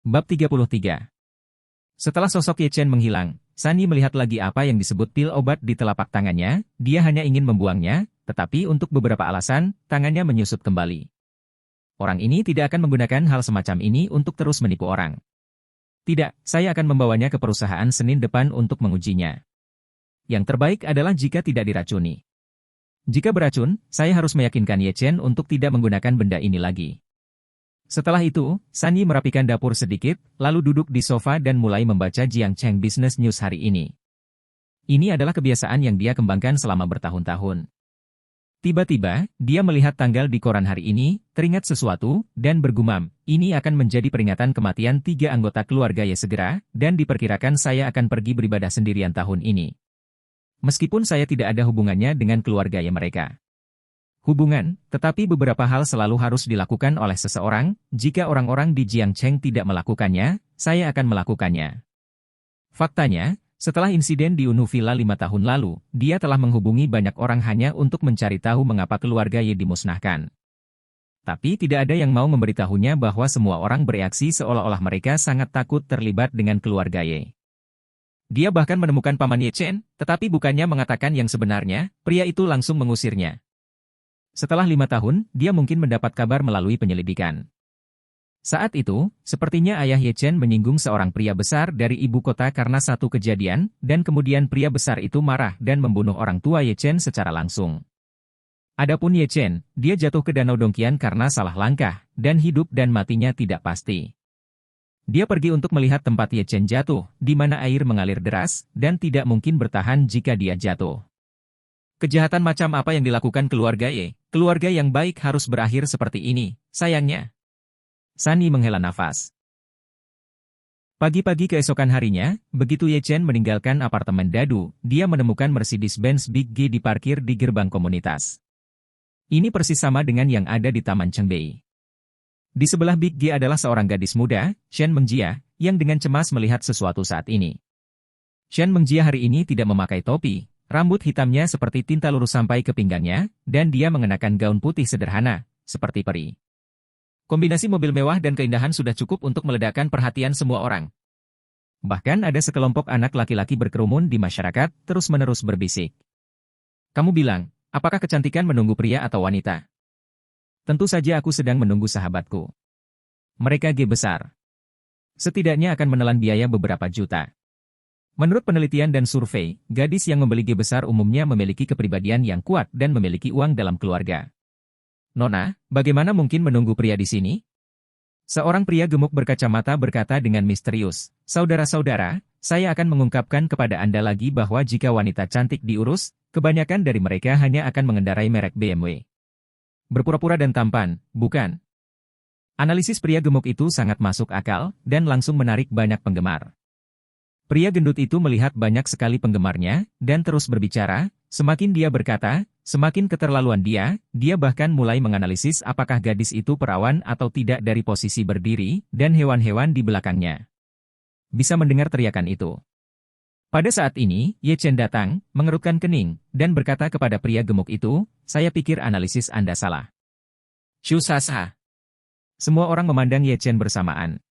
Bab 33. Setelah sosok Ye Chen menghilang, Sunny melihat lagi apa yang disebut pil obat di telapak tangannya, dia hanya ingin membuangnya, tetapi untuk beberapa alasan, tangannya menyusut kembali. Orang ini tidak akan menggunakan hal semacam ini untuk terus menipu orang. Tidak, saya akan membawanya ke perusahaan Senin depan untuk mengujinya. Yang terbaik adalah jika tidak diracuni. Jika beracun, saya harus meyakinkan Ye Chen untuk tidak menggunakan benda ini lagi. Setelah itu, Sunny merapikan dapur sedikit, lalu duduk di sofa dan mulai membaca Jiang Cheng Business News hari ini. Ini adalah kebiasaan yang dia kembangkan selama bertahun-tahun. Tiba-tiba, dia melihat tanggal di koran hari ini, teringat sesuatu, dan bergumam, ini akan menjadi peringatan kematian 3 anggota keluarga Ye segera, dan diperkirakan saya akan pergi beribadah sendirian tahun ini. Meskipun saya tidak ada hubungannya dengan keluarga Ye mereka. Hubungan, tetapi beberapa hal selalu harus dilakukan oleh seseorang, jika orang-orang di Jiang Cheng tidak melakukannya, saya akan melakukannya. Faktanya, setelah insiden di Unu Villa 5 tahun lalu, dia telah menghubungi banyak orang hanya untuk mencari tahu mengapa keluarga Ye dimusnahkan. Tapi tidak ada yang mau memberitahunya bahwa semua orang bereaksi seolah-olah mereka sangat takut terlibat dengan keluarga Ye. Dia bahkan menemukan paman Ye Chen, tetapi bukannya mengatakan yang sebenarnya, pria itu langsung mengusirnya. Setelah 5 tahun, dia mungkin mendapat kabar melalui penyelidikan. Saat itu, sepertinya ayah Ye Chen menyinggung seorang pria besar dari ibu kota karena satu kejadian, dan kemudian pria besar itu marah dan membunuh orang tua Ye Chen secara langsung. Adapun Ye Chen, dia jatuh ke Danau Dongqian karena salah langkah, dan hidup dan matinya tidak pasti. Dia pergi untuk melihat tempat Ye Chen jatuh, di mana air mengalir deras, dan tidak mungkin bertahan jika dia jatuh. Kejahatan macam apa yang dilakukan keluarga Ye? Keluarga yang baik harus berakhir seperti ini, sayangnya. Sunny menghela nafas. Pagi-pagi keesokan harinya, begitu Ye Chen meninggalkan apartemen Dadu, dia menemukan Mercedes-Benz Big G diparkir di gerbang komunitas. Ini persis sama dengan yang ada di Taman Chengbei. Di sebelah Big G adalah seorang gadis muda, Shen Mengjia, yang dengan cemas melihat sesuatu saat ini. Shen Mengjia hari ini tidak memakai topi. Rambut hitamnya seperti tinta lurus sampai ke pinggangnya, dan dia mengenakan gaun putih sederhana, seperti peri. Kombinasi mobil mewah dan keindahan sudah cukup untuk meledakkan perhatian semua orang. Bahkan ada sekelompok anak laki-laki berkerumun di masyarakat, terus-menerus berbisik. Kamu bilang, apakah kecantikan menunggu pria atau wanita? Tentu saja aku sedang menunggu sahabatku. Mereka G besar. Setidaknya akan menelan biaya beberapa juta. Menurut penelitian dan survei, gadis yang membeli G besar umumnya memiliki kepribadian yang kuat dan memiliki uang dalam keluarga. Nona, bagaimana mungkin menunggu pria di sini? Seorang pria gemuk berkacamata berkata dengan misterius, saudara-saudara, saya akan mengungkapkan kepada Anda lagi bahwa jika wanita cantik diurus, kebanyakan dari mereka hanya akan mengendarai merek BMW. Berpura-pura dan tampan, bukan? Analisis pria gemuk itu sangat masuk akal, dan langsung menarik banyak penggemar. Pria gendut itu melihat banyak sekali penggemarnya, dan terus berbicara, semakin dia berkata, semakin keterlaluan dia bahkan mulai menganalisis apakah gadis itu perawan atau tidak dari posisi berdiri, dan hewan-hewan di belakangnya. Bisa mendengar teriakan itu. Pada saat ini, Ye Chen datang, mengerutkan kening, dan berkata kepada pria gemuk itu, saya pikir analisis Anda salah. Shu Sasa. Semua orang memandang Ye Chen bersamaan.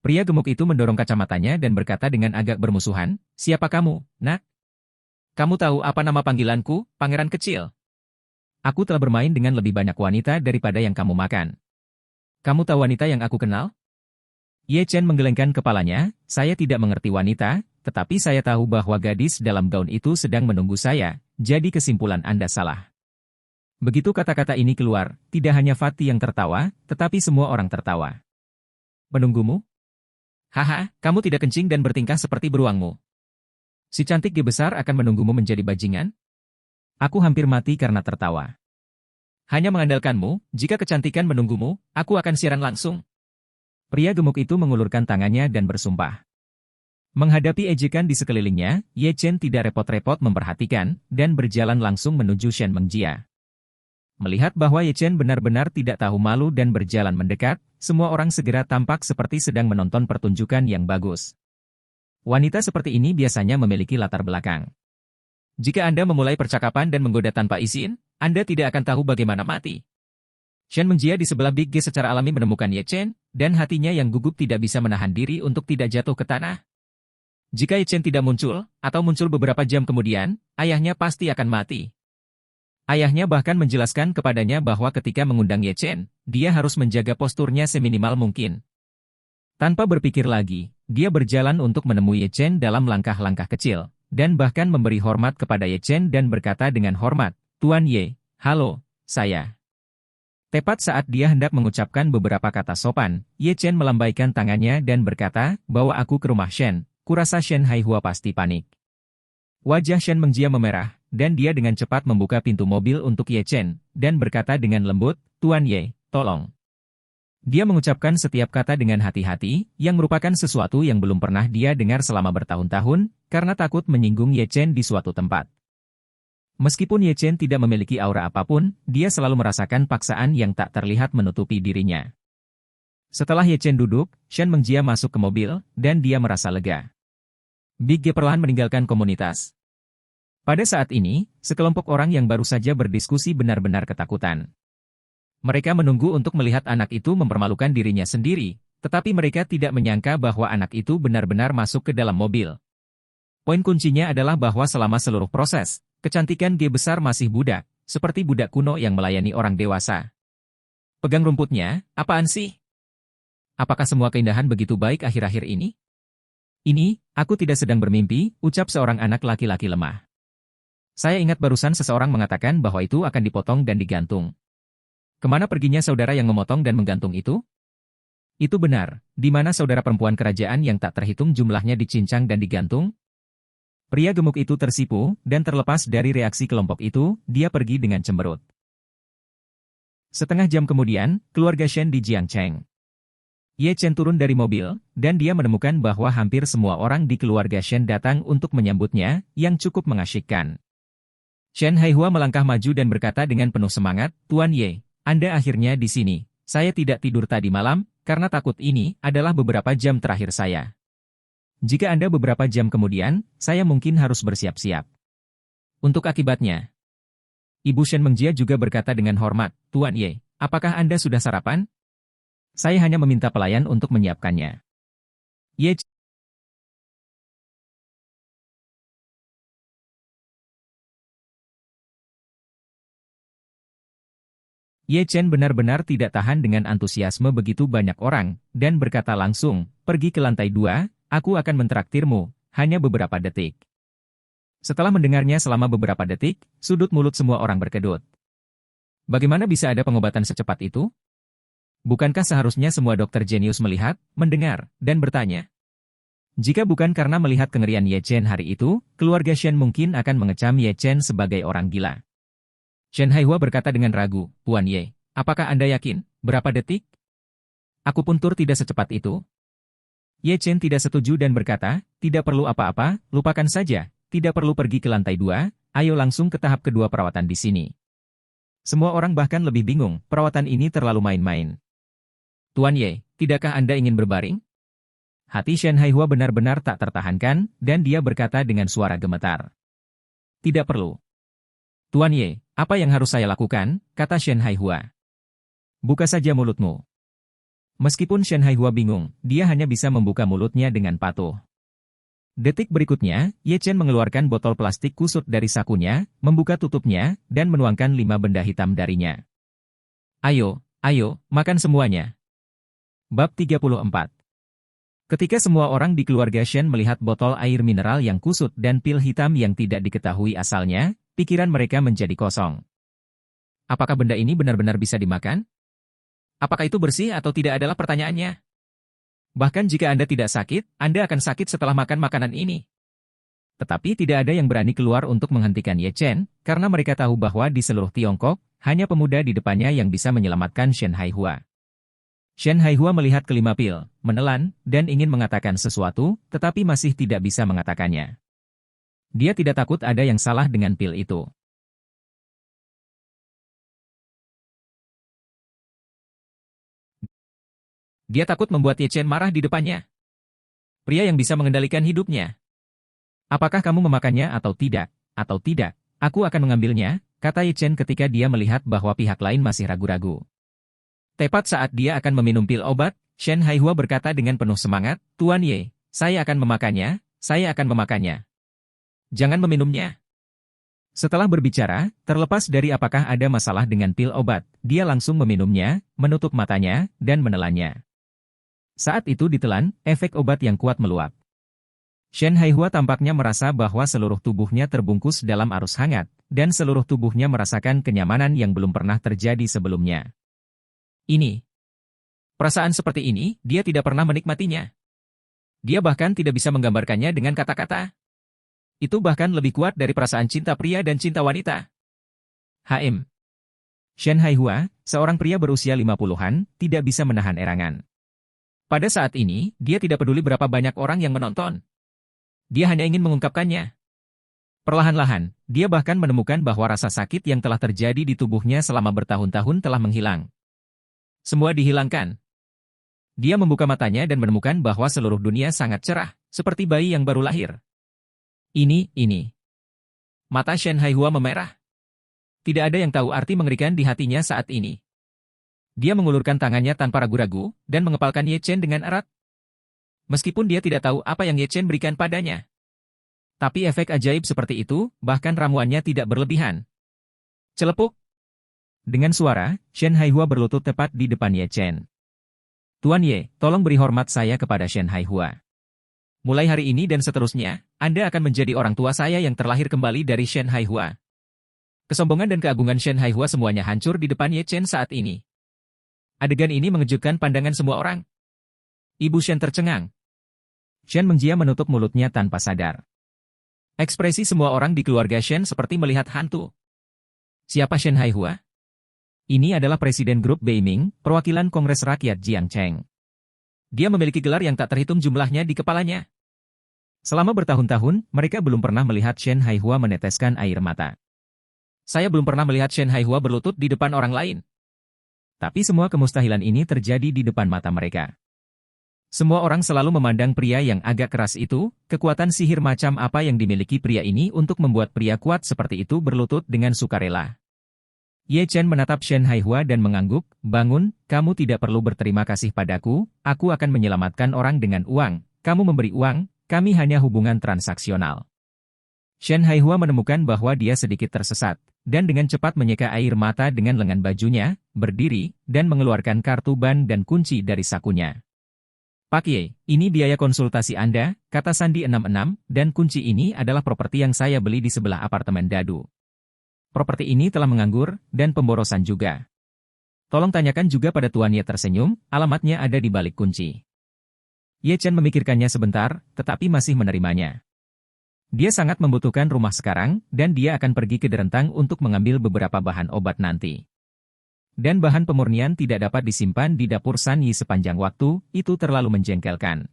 Pria gemuk itu mendorong kacamatanya dan berkata dengan agak bermusuhan, siapa kamu, nak? Kamu tahu apa nama panggilanku, pangeran kecil? Aku telah bermain dengan lebih banyak wanita daripada yang kamu makan. Kamu tahu wanita yang aku kenal? Ye Chen menggelengkan kepalanya, saya tidak mengerti wanita, tetapi saya tahu bahwa gadis dalam gaun itu sedang menunggu saya, jadi kesimpulan Anda salah. Begitu kata-kata ini keluar, tidak hanya Fatih yang tertawa, tetapi semua orang tertawa. Menunggumu? Haha, kamu tidak kencing dan bertingkah seperti beruangmu. Si cantik G besar akan menunggumu menjadi bajingan? Aku hampir mati karena tertawa. Hanya mengandalkanmu, jika kecantikan menunggumu, aku akan siaran langsung. Pria gemuk itu mengulurkan tangannya dan bersumpah. Menghadapi ejekan di sekelilingnya, Ye Chen tidak repot-repot memperhatikan, dan berjalan langsung menuju Shen Mengjia. Melihat bahwa Ye Chen benar-benar tidak tahu malu dan berjalan mendekat, semua orang segera tampak seperti sedang menonton pertunjukan yang bagus. Wanita seperti ini biasanya memiliki latar belakang. Jika Anda memulai percakapan dan menggoda tanpa izin, Anda tidak akan tahu bagaimana mati. Shen Mengjia di sebelah Big G secara alami menemukan Ye Chen, dan hatinya yang gugup tidak bisa menahan diri untuk tidak jatuh ke tanah. Jika Ye Chen tidak muncul, atau muncul beberapa jam kemudian, ayahnya pasti akan mati. Ayahnya bahkan menjelaskan kepadanya bahwa ketika mengundang Ye Chen, dia harus menjaga posturnya seminimal mungkin. Tanpa berpikir lagi, dia berjalan untuk menemui Ye Chen dalam langkah-langkah kecil, dan bahkan memberi hormat kepada Ye Chen dan berkata dengan hormat, "Tuan Ye, halo, saya." Tepat saat dia hendak mengucapkan beberapa kata sopan, Ye Chen melambaikan tangannya dan berkata, "Bawa aku ke rumah Shen." Kurasa Shen Haihua pasti panik. Wajah Shen Mengjia memerah, dan dia dengan cepat membuka pintu mobil untuk Ye Chen, dan berkata dengan lembut, "Tuan Ye, tolong." Dia mengucapkan setiap kata dengan hati-hati, yang merupakan sesuatu yang belum pernah dia dengar selama bertahun-tahun, karena takut menyinggung Ye Chen di suatu tempat. Meskipun Ye Chen tidak memiliki aura apapun, dia selalu merasakan paksaan yang tak terlihat menutupi dirinya. Setelah Ye Chen duduk, Shen Mengjia masuk ke mobil, dan dia merasa lega. Big G perlahan meninggalkan komunitas. Pada saat ini, sekelompok orang yang baru saja berdiskusi benar-benar ketakutan. Mereka menunggu untuk melihat anak itu mempermalukan dirinya sendiri, tetapi mereka tidak menyangka bahwa anak itu benar-benar masuk ke dalam mobil. Poin kuncinya adalah bahwa selama seluruh proses, kecantikan G besar masih budak, seperti budak kuno yang melayani orang dewasa. Pegang rumputnya, apaan sih? Apakah semua keindahan begitu baik akhir-akhir ini? Ini, aku tidak sedang bermimpi, ucap seorang anak laki-laki lemah. Saya ingat barusan seseorang mengatakan bahwa itu akan dipotong dan digantung. Kemana perginya saudara yang memotong dan menggantung itu? Itu benar, di mana saudara perempuan kerajaan yang tak terhitung jumlahnya dicincang dan digantung? Pria gemuk itu tersipu, dan terlepas dari reaksi kelompok itu, dia pergi dengan cemberut. Setengah jam kemudian, keluarga Shen di Jiangcheng. Ye Chen turun dari mobil, dan dia menemukan bahwa hampir semua orang di keluarga Shen datang untuk menyambutnya, yang cukup mengasyikkan. Shen Haihua melangkah maju dan berkata dengan penuh semangat, "Tuan Ye, Anda akhirnya di sini. Saya tidak tidur tadi malam, karena takut ini adalah beberapa jam terakhir saya. Jika Anda beberapa jam kemudian, saya mungkin harus bersiap-siap. Untuk akibatnya." Ibu Shen Mengjia juga berkata dengan hormat, "Tuan Ye, apakah Anda sudah sarapan? Saya hanya meminta pelayan untuk menyiapkannya." Ye Chen benar-benar tidak tahan dengan antusiasme begitu banyak orang, dan berkata langsung, "Pergi ke lantai 2, aku akan mentraktirmu, hanya beberapa detik." Setelah mendengarnya selama beberapa detik, sudut mulut semua orang berkedut. Bagaimana bisa ada pengobatan secepat itu? Bukankah seharusnya semua dokter jenius melihat, mendengar, dan bertanya? Jika bukan karena melihat kengerian Ye Chen hari itu, keluarga Shen mungkin akan mengecam Ye Chen sebagai orang gila. Shen Haihua berkata dengan ragu, "Tuan Ye, apakah Anda yakin? Berapa detik? Aku pun tur tidak secepat itu." Ye Chen tidak setuju dan berkata, "Tidak perlu apa-apa, lupakan saja, tidak perlu pergi ke lantai 2, ayo langsung ke tahap kedua perawatan di sini." Semua orang bahkan lebih bingung, perawatan ini terlalu main-main. "Tuan Ye, tidakkah Anda ingin berbaring?" Hati Shen Haihua benar-benar tak tertahankan, dan dia berkata dengan suara gemetar. "Tidak perlu." "Tuan Ye, apa yang harus saya lakukan?" kata Shen Haihua. "Buka saja mulutmu." Meskipun Shen Haihua bingung, dia hanya bisa membuka mulutnya dengan patuh. Detik berikutnya, Ye Chen mengeluarkan botol plastik kusut dari sakunya, membuka tutupnya, dan menuangkan 5 benda hitam darinya. "Ayo, ayo, makan semuanya." Bab 34. Ketika semua orang di keluarga Shen melihat botol air mineral yang kusut dan pil hitam yang tidak diketahui asalnya, pikiran mereka menjadi kosong. Apakah benda ini benar-benar bisa dimakan? Apakah itu bersih atau tidak adalah pertanyaannya. Bahkan jika Anda tidak sakit, Anda akan sakit setelah makan makanan ini. Tetapi tidak ada yang berani keluar untuk menghentikan Ye Chen, karena mereka tahu bahwa di seluruh Tiongkok, hanya pemuda di depannya yang bisa menyelamatkan Shen Haihua. Shen Haihua melihat kelima pil, menelan, dan ingin mengatakan sesuatu, tetapi masih tidak bisa mengatakannya. Dia tidak takut ada yang salah dengan pil itu. Dia takut membuat Ye Chen marah di depannya. Pria yang bisa mengendalikan hidupnya. "Apakah kamu memakannya atau tidak? Atau tidak, aku akan mengambilnya," kata Ye Chen ketika dia melihat bahwa pihak lain masih ragu-ragu. Tepat saat dia akan meminum pil obat, Shen Haihua berkata dengan penuh semangat, "Tuan Ye, saya akan memakannya, saya akan memakannya. Jangan meminumnya." Setelah berbicara, terlepas dari apakah ada masalah dengan pil obat, dia langsung meminumnya, menutup matanya, dan menelannya. Saat itu ditelan, efek obat yang kuat meluap. Shen Haihua tampaknya merasa bahwa seluruh tubuhnya terbungkus dalam arus hangat, dan seluruh tubuhnya merasakan kenyamanan yang belum pernah terjadi sebelumnya. Perasaan seperti ini, dia tidak pernah menikmatinya. Dia bahkan tidak bisa menggambarkannya dengan kata-kata. Itu bahkan lebih kuat dari perasaan cinta pria dan cinta wanita. Shen Haihua, seorang pria berusia 50-an, tidak bisa menahan erangan. Pada saat ini, dia tidak peduli berapa banyak orang yang menonton. Dia hanya ingin mengungkapkannya. Perlahan-lahan, dia bahkan menemukan bahwa rasa sakit yang telah terjadi di tubuhnya selama bertahun-tahun telah menghilang. Semua dihilangkan. Dia membuka matanya dan menemukan bahwa seluruh dunia sangat cerah, seperti bayi yang baru lahir. Ini. Mata Shen Haihua memerah. Tidak ada yang tahu arti mengerikan di hatinya saat ini. Dia mengulurkan tangannya tanpa ragu-ragu, dan mengepalkan Ye Chen dengan erat. Meskipun dia tidak tahu apa yang Ye Chen berikan padanya. Tapi efek ajaib seperti itu, bahkan ramuannya tidak berlebihan. Celepuk. Dengan suara, Shen Haihua berlutut tepat di depan Ye Chen. "Tuan Ye, tolong beri hormat saya kepada Shen Haihua. Mulai hari ini dan seterusnya, Anda akan menjadi orang tua saya yang terlahir kembali dari Shen Haihua." Kesombongan dan keagungan Shen Haihua semuanya hancur di depan Ye Chen saat ini. Adegan ini mengejutkan pandangan semua orang. Ibu Shen tercengang. Shen Mengjia menutup mulutnya tanpa sadar. Ekspresi semua orang di keluarga Shen seperti melihat hantu. Siapa Shen Haihua? Ini adalah Presiden Grup Beiming, perwakilan Kongres Rakyat Jiangcheng. Dia memiliki gelar yang tak terhitung jumlahnya di kepalanya. Selama bertahun-tahun, mereka belum pernah melihat Shen Haihua meneteskan air mata. Saya belum pernah melihat Shen Haihua berlutut di depan orang lain. Tapi semua kemustahilan ini terjadi di depan mata mereka. Semua orang selalu memandang pria yang agak keras itu, kekuatan sihir macam apa yang dimiliki pria ini untuk membuat pria kuat seperti itu berlutut dengan sukarela. Ye Chen menatap Shen Haihua dan mengangguk, "Bangun, kamu tidak perlu berterima kasih padaku, aku akan menyelamatkan orang dengan uang, kamu memberi uang, kami hanya hubungan transaksional." Shen Haihua menemukan bahwa dia sedikit tersesat, dan dengan cepat menyeka air mata dengan lengan bajunya, berdiri, dan mengeluarkan kartu ban dan kunci dari sakunya. "Pak Ye, ini biaya konsultasi Anda," kata Sandi 66, "dan kunci ini adalah properti yang saya beli di sebelah apartemen Dadu. Properti ini telah menganggur, dan pemborosan juga. Tolong tanyakan juga pada Tuan Ye." Tersenyum, "Alamatnya ada di balik kunci." Ye Chen memikirkannya sebentar, tetapi masih menerimanya. Dia sangat membutuhkan rumah sekarang, dan dia akan pergi ke Derentang untuk mengambil beberapa bahan obat nanti. Dan bahan pemurnian tidak dapat disimpan di dapur San Yi sepanjang waktu, itu terlalu menjengkelkan.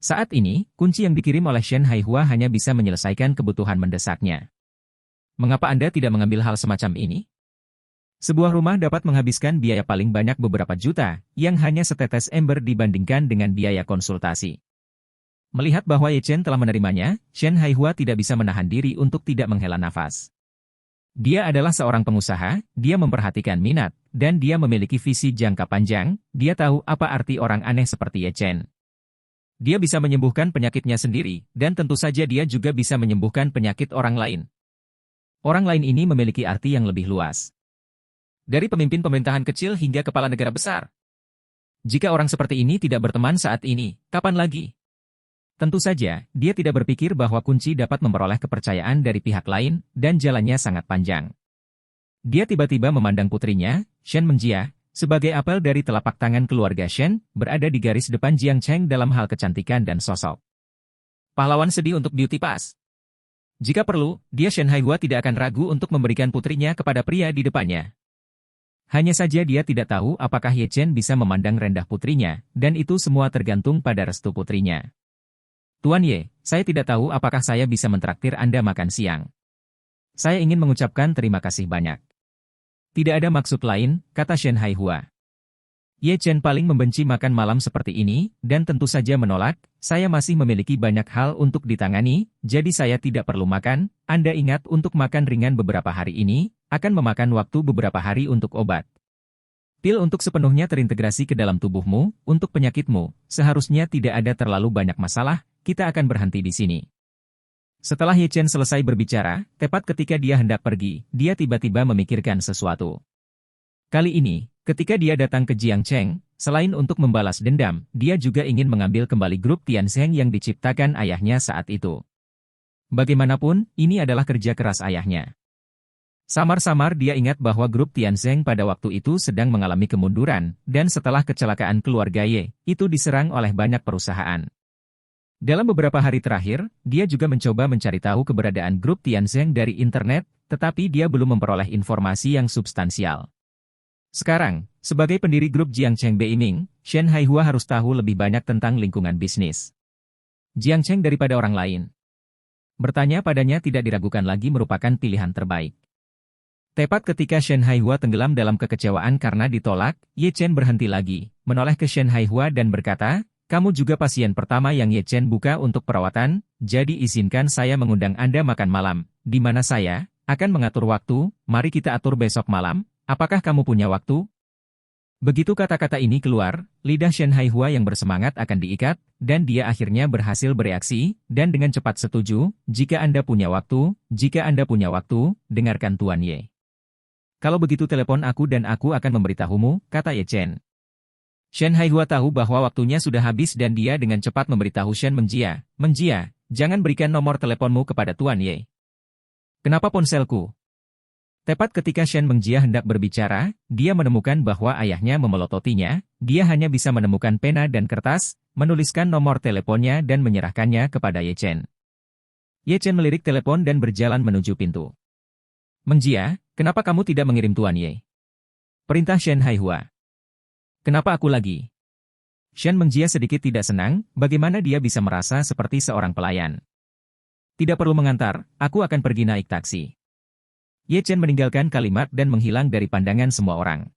Saat ini, kunci yang dikirim oleh Shen Haihua hanya bisa menyelesaikan kebutuhan mendesaknya. Mengapa Anda tidak mengambil hal semacam ini? Sebuah rumah dapat menghabiskan biaya paling banyak beberapa juta, yang hanya setetes ember dibandingkan dengan biaya konsultasi. Melihat bahwa Ye Chen telah menerimanya, Shen Haihua tidak bisa menahan diri untuk tidak menghela nafas. Dia adalah seorang pengusaha, dia memperhatikan minat, dan dia memiliki visi jangka panjang, dia tahu apa arti orang aneh seperti Ye Chen. Dia bisa menyembuhkan penyakitnya sendiri, dan tentu saja dia juga bisa menyembuhkan penyakit orang lain. Orang lain ini memiliki arti yang lebih luas. Dari pemimpin pemerintahan kecil hingga kepala negara besar. Jika orang seperti ini tidak berteman saat ini, kapan lagi? Tentu saja, dia tidak berpikir bahwa kunci dapat memperoleh kepercayaan dari pihak lain, dan jalannya sangat panjang. Dia tiba-tiba memandang putrinya, Shen Mengjia, sebagai apel dari telapak tangan keluarga Shen, berada di garis depan Jiangcheng dalam hal kecantikan dan sosok. Pahlawan sedih untuk beauty pass. Jika perlu, dia Shen Haihua tidak akan ragu untuk memberikan putrinya kepada pria di depannya. Hanya saja dia tidak tahu apakah Ye Chen bisa memandang rendah putrinya, dan itu semua tergantung pada restu putrinya. "Tuan Ye, saya tidak tahu apakah saya bisa mentraktir Anda makan siang. Saya ingin mengucapkan terima kasih banyak." "Tidak ada maksud lain," kata Shen Haihua. Ye Chen paling membenci makan malam seperti ini, dan tentu saja menolak, "Saya masih memiliki banyak hal untuk ditangani, jadi saya tidak perlu makan. Anda ingat untuk makan ringan beberapa hari ini, akan memakan waktu beberapa hari untuk obat." Pil untuk sepenuhnya terintegrasi ke dalam tubuhmu, untuk penyakitmu, seharusnya tidak ada terlalu banyak masalah, kita akan berhenti di sini. Setelah Ye Chen selesai berbicara, tepat ketika dia hendak pergi, dia tiba-tiba memikirkan sesuatu. Kali ini, ketika dia datang ke Jiang Cheng, selain untuk membalas dendam, dia juga ingin mengambil kembali grup Tianzheng yang diciptakan ayahnya saat itu. Bagaimanapun, ini adalah kerja keras ayahnya. Samar-samar dia ingat bahwa grup Tianzheng pada waktu itu sedang mengalami kemunduran, dan setelah kecelakaan keluarga Ye, itu diserang oleh banyak perusahaan. Dalam beberapa hari terakhir, dia juga mencoba mencari tahu keberadaan grup Tianzheng dari internet, tetapi dia belum memperoleh informasi yang substansial. Sekarang, sebagai pendiri grup Jiangcheng Beiming, Shen Haihua harus tahu lebih banyak tentang lingkungan bisnis Jiangcheng daripada orang lain. Bertanya padanya tidak diragukan lagi merupakan pilihan terbaik. Tepat ketika Shen Haihua tenggelam dalam kekecewaan karena ditolak, Ye Chen berhenti lagi, menoleh ke Shen Haihua dan berkata, "Kamu juga pasien pertama yang Ye Chen buka untuk perawatan, jadi izinkan saya mengundang Anda makan malam, di mana saya akan mengatur waktu, mari kita atur besok malam, apakah kamu punya waktu?" Begitu kata-kata ini keluar, lidah Shen Haihua yang bersemangat akan diikat, dan dia akhirnya berhasil bereaksi, dan dengan cepat setuju, "Jika Anda punya waktu, dengarkan Tuan Ye. Kalau begitu telepon aku dan aku akan memberitahumu," kata Ye Chen. Shen Haihua tahu bahwa waktunya sudah habis dan dia dengan cepat memberitahu Shen Mengjia, "Mengjia, jangan berikan nomor teleponmu kepada Tuan Ye." "Kenapa ponselku?" Tepat ketika Shen Mengjia hendak berbicara, dia menemukan bahwa ayahnya memelototinya, dia hanya bisa menemukan pena dan kertas, menuliskan nomor teleponnya dan menyerahkannya kepada Ye Chen. Ye Chen melirik telepon dan berjalan menuju pintu. "Mengjia, kenapa kamu tidak mengirim Tuan Ye?" perintah Shen Haihua. "Kenapa aku lagi?" Shen Mengjia sedikit tidak senang, bagaimana dia bisa merasa seperti seorang pelayan. "Tidak perlu mengantar, aku akan pergi naik taksi." Ye Chen meninggalkan kalimat dan menghilang dari pandangan semua orang.